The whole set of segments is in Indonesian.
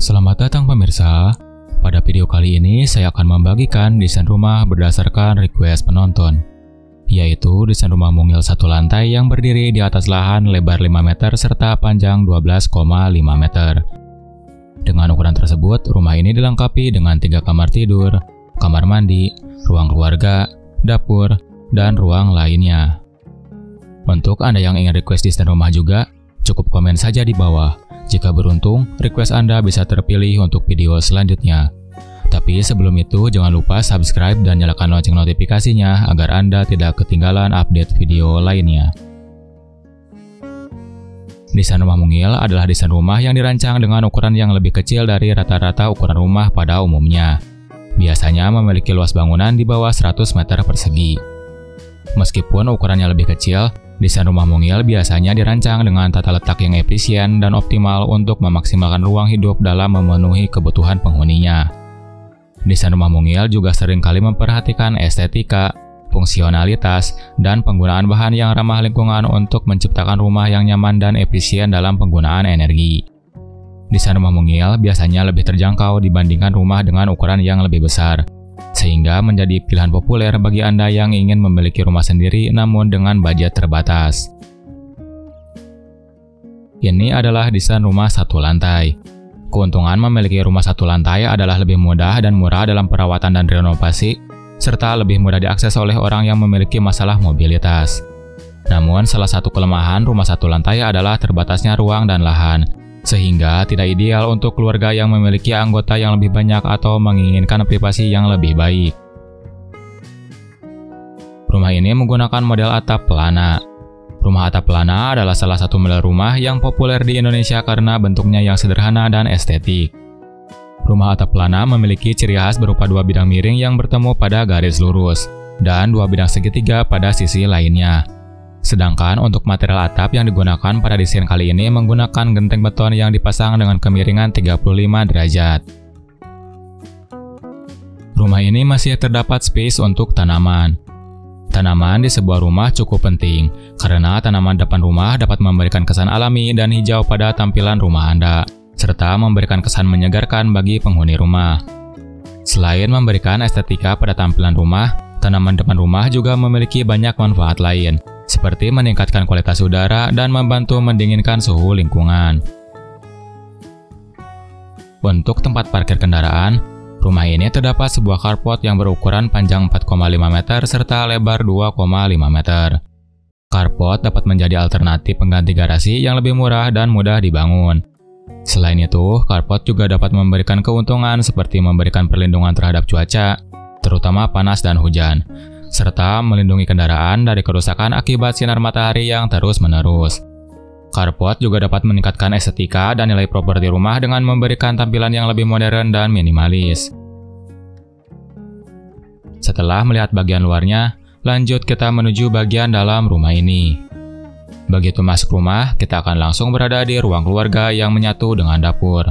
Selamat datang pemirsa. Pada video kali ini saya akan membagikan desain rumah berdasarkan request penonton, yaitu desain rumah mungil satu lantai yang berdiri di atas lahan lebar 5 meter serta panjang 12,5 meter. Dengan ukuran tersebut, rumah ini dilengkapi dengan 3 kamar tidur, kamar mandi, ruang keluarga, dapur, dan ruang lainnya. Untuk Anda yang ingin request desain rumah juga, cukup komen saja di bawah. Jika beruntung, request Anda bisa terpilih untuk video selanjutnya. Tapi sebelum itu, jangan lupa subscribe dan nyalakan lonceng notifikasinya agar Anda tidak ketinggalan update video lainnya. Desain rumah mungil adalah desain rumah yang dirancang dengan ukuran yang lebih kecil dari rata-rata ukuran rumah pada umumnya. Biasanya memiliki luas bangunan di bawah 100 meter persegi. Meskipun ukurannya lebih kecil, desain rumah mungil biasanya dirancang dengan tata letak yang efisien dan optimal untuk memaksimalkan ruang hidup dalam memenuhi kebutuhan penghuninya. Desain rumah mungil juga seringkali memperhatikan estetika, fungsionalitas, dan penggunaan bahan yang ramah lingkungan untuk menciptakan rumah yang nyaman dan efisien dalam penggunaan energi. Desain rumah mungil biasanya lebih terjangkau dibandingkan rumah dengan ukuran yang lebih besar, sehingga menjadi pilihan populer bagi Anda yang ingin memiliki rumah sendiri namun dengan budget terbatas. Ini adalah desain rumah satu lantai. Keuntungan memiliki rumah satu lantai adalah lebih mudah dan murah dalam perawatan dan renovasi, serta lebih mudah diakses oleh orang yang memiliki masalah mobilitas. Namun, salah satu kelemahan rumah satu lantai adalah terbatasnya ruang dan lahan, sehingga tidak ideal untuk keluarga yang memiliki anggota yang lebih banyak atau menginginkan privasi yang lebih baik. Rumah ini menggunakan model atap pelana. Rumah atap pelana adalah salah satu model rumah yang populer di Indonesia karena bentuknya yang sederhana dan estetik. Rumah atap pelana memiliki ciri khas berupa 2 bidang miring yang bertemu pada garis lurus, dan 2 bidang segitiga pada sisi lainnya. Sedangkan untuk material atap yang digunakan pada desain kali ini menggunakan genteng beton yang dipasang dengan kemiringan 35 derajat. Rumah ini masih terdapat space untuk tanaman. Tanaman di sebuah rumah cukup penting, karena tanaman depan rumah dapat memberikan kesan alami dan hijau pada tampilan rumah Anda, serta memberikan kesan menyegarkan bagi penghuni rumah. Selain memberikan estetika pada tampilan rumah, tanaman depan rumah juga memiliki banyak manfaat lain, seperti meningkatkan kualitas udara dan membantu mendinginkan suhu lingkungan. Untuk tempat parkir kendaraan, rumah ini terdapat sebuah carport yang berukuran panjang 4,5 meter serta lebar 2,5 meter. Carport dapat menjadi alternatif pengganti garasi yang lebih murah dan mudah dibangun. Selain itu, carport juga dapat memberikan keuntungan seperti memberikan perlindungan terhadap cuaca, terutama panas dan hujan, serta melindungi kendaraan dari kerusakan akibat sinar matahari yang terus-menerus. Carport juga dapat meningkatkan estetika dan nilai properti rumah dengan memberikan tampilan yang lebih modern dan minimalis. Setelah melihat bagian luarnya, lanjut kita menuju bagian dalam rumah ini. Begitu masuk rumah, kita akan langsung berada di ruang keluarga yang menyatu dengan dapur.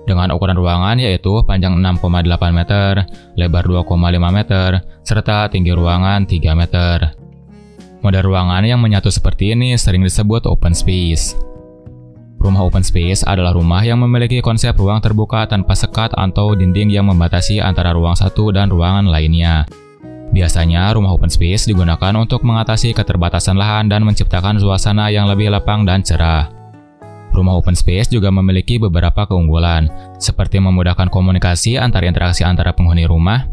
Dengan ukuran ruangan yaitu panjang 6,8 meter, lebar 2,5 meter, serta tinggi ruangan 3 meter. Model ruangan yang menyatu seperti ini sering disebut open space. Rumah open space adalah rumah yang memiliki konsep ruang terbuka tanpa sekat atau dinding yang membatasi antara ruang satu dan ruangan lainnya. Biasanya, rumah open space digunakan untuk mengatasi keterbatasan lahan dan menciptakan suasana yang lebih lapang dan cerah. Rumah open space juga memiliki beberapa keunggulan, seperti memudahkan komunikasi antar interaksi antara penghuni rumah,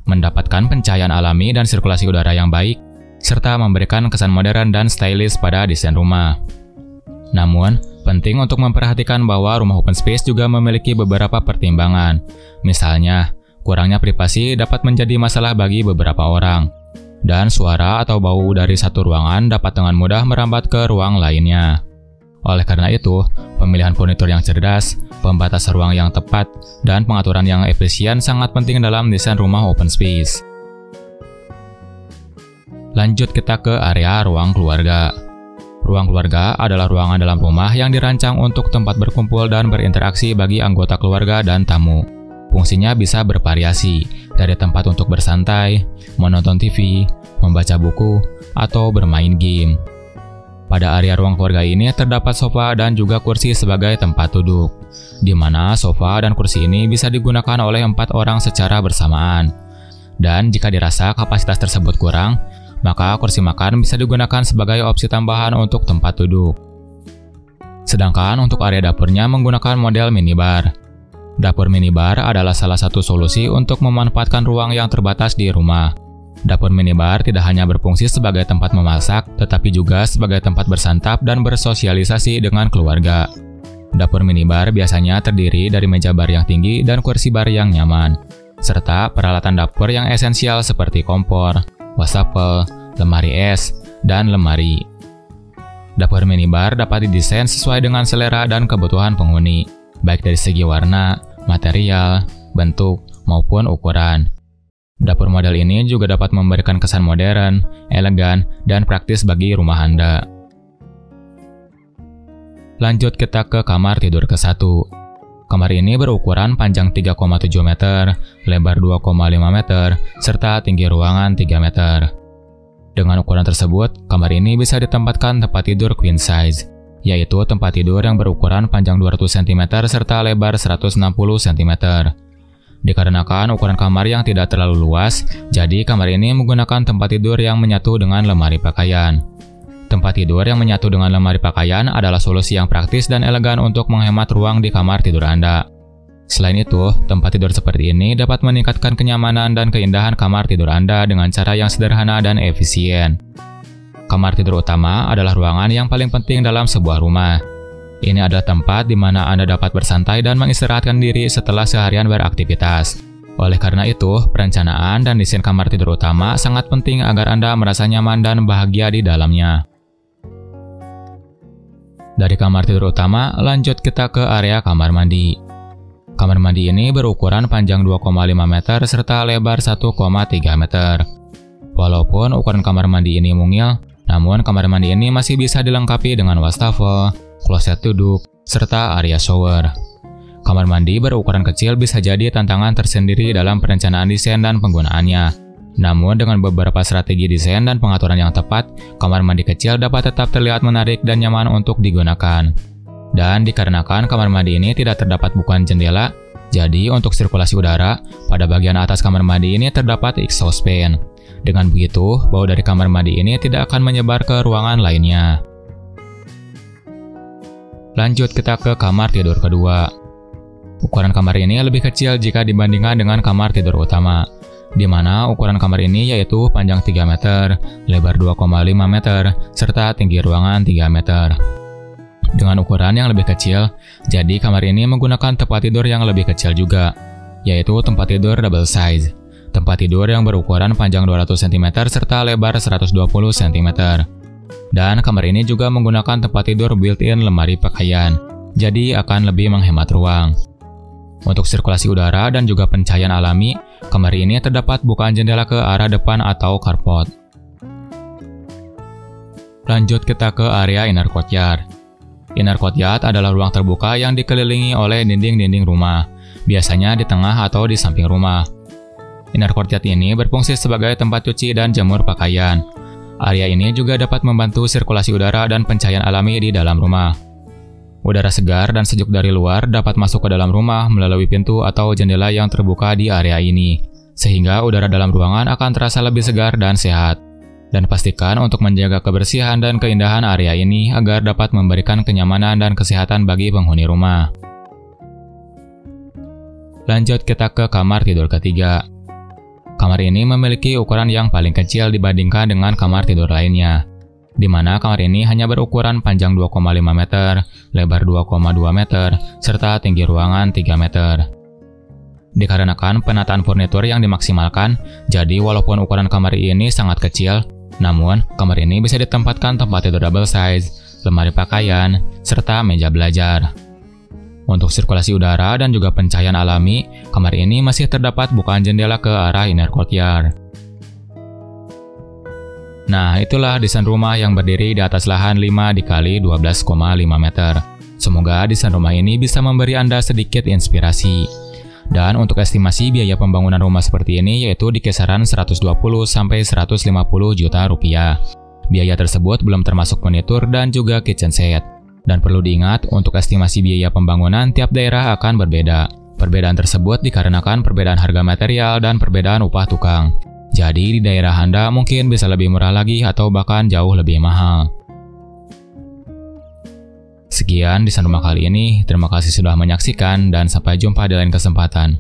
mendapatkan pencahayaan alami dan sirkulasi udara yang baik, serta memberikan kesan modern dan stylish pada desain rumah. Namun, penting untuk memperhatikan bahwa rumah open space juga memiliki beberapa pertimbangan. Misalnya, kurangnya privasi dapat menjadi masalah bagi beberapa orang, dan suara atau bau dari satu ruangan dapat dengan mudah merambat ke ruang lainnya. Oleh karena itu, pemilihan furnitur yang cerdas, pembatas ruang yang tepat, dan pengaturan yang efisien sangat penting dalam desain rumah open space. Lanjut kita ke area ruang keluarga. Ruang keluarga adalah ruangan dalam rumah yang dirancang untuk tempat berkumpul dan berinteraksi bagi anggota keluarga dan tamu. Fungsinya bisa bervariasi, dari tempat untuk bersantai, menonton TV, membaca buku, atau bermain game. Pada area ruang keluarga ini terdapat sofa dan juga kursi sebagai tempat duduk. di mana sofa dan kursi ini bisa digunakan oleh 4 orang secara bersamaan. Dan jika dirasa kapasitas tersebut kurang, maka kursi makan bisa digunakan sebagai opsi tambahan untuk tempat duduk. Sedangkan untuk area dapurnya menggunakan model minibar. Dapur minibar adalah salah satu solusi untuk memanfaatkan ruang yang terbatas di rumah. Dapur minibar tidak hanya berfungsi sebagai tempat memasak, tetapi juga sebagai tempat bersantap dan bersosialisasi dengan keluarga. Dapur minibar biasanya terdiri dari meja bar yang tinggi dan kursi bar yang nyaman, serta peralatan dapur yang esensial seperti kompor, wastafel, lemari es, dan lemari. Dapur minibar dapat didesain sesuai dengan selera dan kebutuhan penghuni, baik dari segi warna, material, bentuk, maupun ukuran. Dapur model ini juga dapat memberikan kesan modern, elegan, dan praktis bagi rumah Anda. Lanjut kita ke kamar tidur ke-1. Kamar ini berukuran panjang 3,7 meter, lebar 2,5 meter, serta tinggi ruangan 3 meter. Dengan ukuran tersebut, kamar ini bisa ditempatkan tempat tidur queen size, yaitu tempat tidur yang berukuran panjang 200 cm serta lebar 160 cm. Dikarenakan ukuran kamar yang tidak terlalu luas, jadi kamar ini menggunakan tempat tidur yang menyatu dengan lemari pakaian. Tempat tidur yang menyatu dengan lemari pakaian adalah solusi yang praktis dan elegan untuk menghemat ruang di kamar tidur Anda. Selain itu, tempat tidur seperti ini dapat meningkatkan kenyamanan dan keindahan kamar tidur Anda dengan cara yang sederhana dan efisien. Kamar tidur utama adalah ruangan yang paling penting dalam sebuah rumah. Ini adalah tempat di mana Anda dapat bersantai dan mengistirahatkan diri setelah seharian beraktivitas. Oleh karena itu, perencanaan dan desain kamar tidur utama sangat penting agar Anda merasa nyaman dan bahagia di dalamnya. Dari kamar tidur utama, lanjut kita ke area kamar mandi. Kamar mandi ini berukuran panjang 2,5 meter serta lebar 1,3 meter. Walaupun ukuran kamar mandi ini mungil, namun kamar mandi ini masih bisa dilengkapi dengan wastafel, kloset duduk, serta area shower. Kamar mandi berukuran kecil bisa jadi tantangan tersendiri dalam perencanaan desain dan penggunaannya. Namun dengan beberapa strategi desain dan pengaturan yang tepat, kamar mandi kecil dapat tetap terlihat menarik dan nyaman untuk digunakan. Dan dikarenakan kamar mandi ini tidak terdapat bukaan jendela, jadi untuk sirkulasi udara, pada bagian atas kamar mandi ini terdapat exhaust fan. Dengan begitu, bau dari kamar mandi ini tidak akan menyebar ke ruangan lainnya. Lanjut kita ke kamar tidur kedua. Ukuran kamar ini lebih kecil jika dibandingkan dengan kamar tidur utama, di mana ukuran kamar ini yaitu panjang 3 meter, lebar 2,5 meter, serta tinggi ruangan 3 meter. Dengan ukuran yang lebih kecil, jadi kamar ini menggunakan tempat tidur yang lebih kecil juga, yaitu tempat tidur double size. Tempat tidur yang berukuran panjang 200 cm serta lebar 120 cm. Dan kamar ini juga menggunakan tempat tidur built-in lemari pakaian, jadi akan lebih menghemat ruang. Untuk sirkulasi udara dan juga pencahayaan alami, kamar ini terdapat bukaan jendela ke arah depan atau carport. Lanjut kita ke area inner courtyard. Inner courtyard adalah ruang terbuka yang dikelilingi oleh dinding-dinding rumah, biasanya di tengah atau di samping rumah. Inner courtyard ini berfungsi sebagai tempat cuci dan jemur pakaian. Area ini juga dapat membantu sirkulasi udara dan pencahayaan alami di dalam rumah. Udara segar dan sejuk dari luar dapat masuk ke dalam rumah melalui pintu atau jendela yang terbuka di area ini, sehingga udara dalam ruangan akan terasa lebih segar dan sehat. Dan pastikan untuk menjaga kebersihan dan keindahan area ini agar dapat memberikan kenyamanan dan kesehatan bagi penghuni rumah. Lanjut kita ke kamar tidur ketiga. Kamar ini memiliki ukuran yang paling kecil dibandingkan dengan kamar tidur lainnya, di mana kamar ini hanya berukuran panjang 2,5 meter, lebar 2,2 meter, serta tinggi ruangan 3 meter. Dikarenakan penataan furnitur yang dimaksimalkan, jadi walaupun ukuran kamar ini sangat kecil, namun kamar ini bisa ditempatkan tempat tidur double size, lemari pakaian, serta meja belajar. Untuk sirkulasi udara dan juga pencahayaan alami, kamar ini masih terdapat bukaan jendela ke arah inner courtyard. Nah, itulah desain rumah yang berdiri di atas lahan 5 × 12,5 meter. Semoga desain rumah ini bisa memberi Anda sedikit inspirasi. Dan untuk estimasi biaya pembangunan rumah seperti ini yaitu di kisaran 120 sampai 150 juta rupiah. Biaya tersebut belum termasuk furnitur dan juga kitchen set. Dan perlu diingat, untuk estimasi biaya pembangunan tiap daerah akan berbeda. Perbedaan tersebut dikarenakan perbedaan harga material dan perbedaan upah tukang. Jadi di daerah Anda mungkin bisa lebih murah lagi atau bahkan jauh lebih mahal. Sekian Desain Rumah kali ini, terima kasih sudah menyaksikan dan sampai jumpa di lain kesempatan.